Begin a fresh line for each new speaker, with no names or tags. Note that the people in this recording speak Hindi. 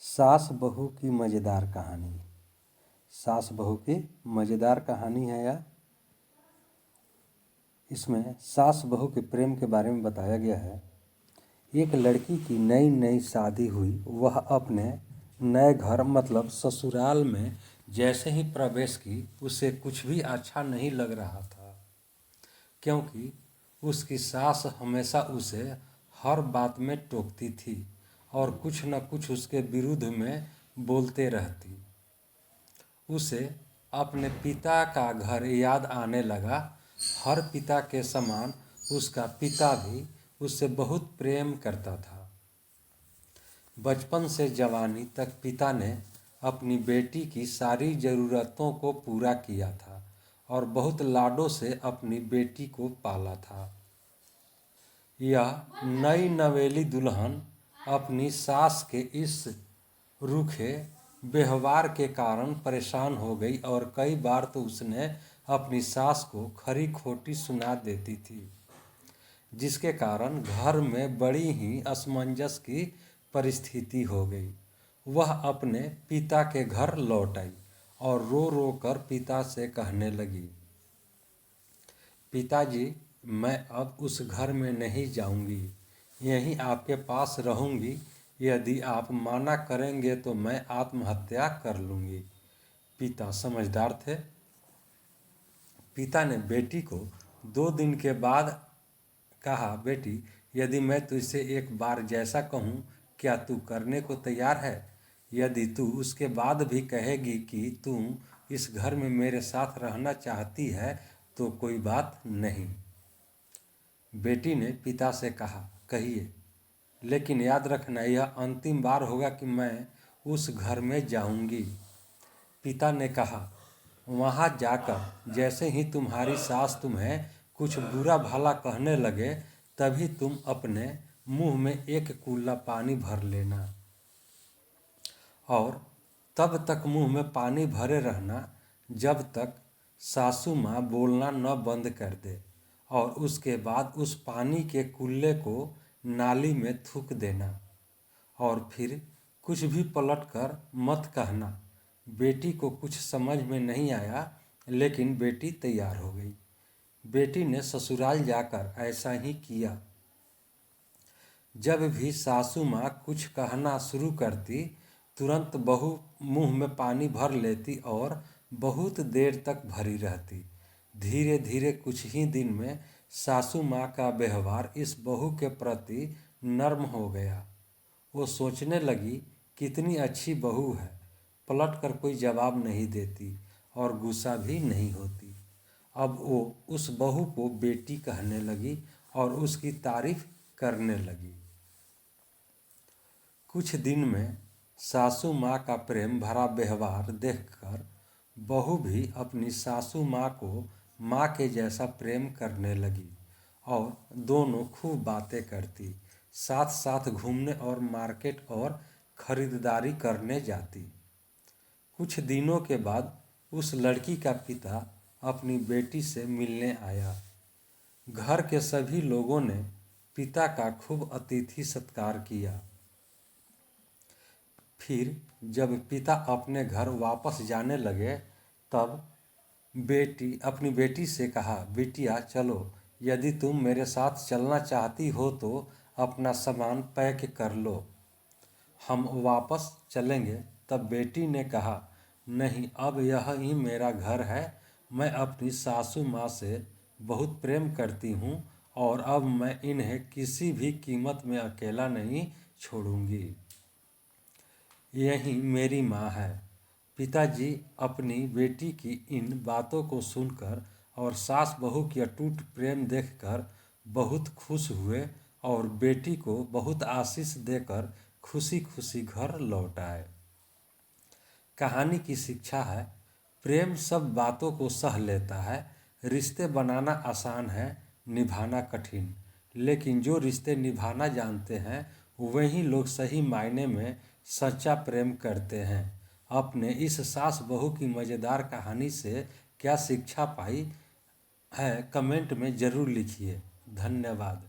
सास बहू की मज़ेदार कहानी। सास बहू की मज़ेदार कहानी है यह। इसमें सास बहू के प्रेम के बारे में बताया गया है। एक लड़की की नई नई शादी हुई। वह अपने नए घर मतलब ससुराल में जैसे ही प्रवेश की उसे कुछ भी अच्छा नहीं लग रहा था, क्योंकि उसकी सास हमेशा उसे हर बात में टोकती थी और कुछ न कुछ उसके विरुद्ध में बोलते रहती। उसे अपने पिता का घर याद आने लगा। हर पिता के समान उसका पिता भी उससे बहुत प्रेम करता था। बचपन से जवानी तक पिता ने अपनी बेटी की सारी ज़रूरतों को पूरा किया था और बहुत लाडों से अपनी बेटी को पाला था। यह नई नवेली दुल्हन अपनी सास के इस रूखे व्यवहार के कारण परेशान हो गई और कई बार तो उसने अपनी सास को खरी खोटी सुना देती थी, जिसके कारण घर में बड़ी ही असमंजस की परिस्थिति हो गई। वह अपने पिता के घर लौट आई और रो रो कर पिता से कहने लगी, पिताजी, मैं अब उस घर में नहीं जाऊंगी, यहीं आपके पास रहूंगी। यदि आप माना करेंगे तो मैं आत्महत्या कर लूंगी। पिता समझदार थे। पिता ने बेटी को 2 दिन के बाद कहा, बेटी, यदि मैं तुझसे एक बार जैसा कहूँ, क्या तू करने को तैयार है? यदि तू उसके बाद भी कहेगी कि तुम इस घर में मेरे साथ रहना चाहती है तो कोई बात नहीं। बेटी ने पिता से कहा, कहिए, लेकिन याद रखना यह अंतिम बार होगा कि मैं उस घर में जाऊंगी। पिता ने कहा, वहाँ जाकर जैसे ही तुम्हारी सास तुम्हें कुछ बुरा भला कहने लगे तभी तुम अपने मुंह में एक कूला पानी भर लेना और तब तक मुंह में पानी भरे रहना जब तक सासू माँ बोलना न बंद कर दे, और उसके बाद उस पानी के कुल्ले को नाली में थूक देना और फिर कुछ भी पलट कर मत कहना। बेटी को कुछ समझ में नहीं आया, लेकिन बेटी तैयार हो गई। बेटी ने ससुराल जाकर ऐसा ही किया। जब भी सासू माँ कुछ कहना शुरू करती, तुरंत बहू मुंह में पानी भर लेती और बहुत देर तक भरी रहती। धीरे धीरे कुछ ही दिन में सासू माँ का व्यवहार इस बहू के प्रति नर्म हो गया। वो सोचने लगी, कितनी अच्छी बहू है, पलट कर कोई जवाब नहीं देती और गुस्सा भी नहीं होती। अब वो उस बहू को बेटी कहने लगी और उसकी तारीफ करने लगी। कुछ दिन में सासू माँ का प्रेम भरा व्यवहार देखकर बहू भी अपनी सासू माँ को माँ के जैसा प्रेम करने लगी और दोनों खूब बातें करती, साथ साथ घूमने और मार्केट और खरीदारी करने जाती। कुछ दिनों के बाद उस लड़की का पिता अपनी बेटी से मिलने आया। घर के सभी लोगों ने पिता का खूब अतिथि सत्कार किया। फिर जब पिता अपने घर वापस जाने लगे तब बेटी अपनी बेटी से कहा, बेटिया चलो, यदि तुम मेरे साथ चलना चाहती हो तो अपना सामान पैक कर लो, हम वापस चलेंगे। तब बेटी ने कहा, नहीं, अब यह ही मेरा घर है। मैं अपनी सासू माँ से बहुत प्रेम करती हूँ और अब मैं इन्हें किसी भी कीमत में अकेला नहीं छोड़ूंगी। यही मेरी माँ है। पिताजी अपनी बेटी की इन बातों को सुनकर और सास बहू की अटूट प्रेम देखकर बहुत खुश हुए और बेटी को बहुत आशीष देकर खुशी खुशी घर लौट आए। कहानी की शिक्षा है, प्रेम सब बातों को सह लेता है। रिश्ते बनाना आसान है, निभाना कठिन। लेकिन जो रिश्ते निभाना जानते हैं वही लोग सही मायने में सच्चा प्रेम करते हैं। अपने इस सास बहू की मज़ेदार कहानी से क्या शिक्षा पाई है, कमेंट में ज़रूर लिखिए। धन्यवाद।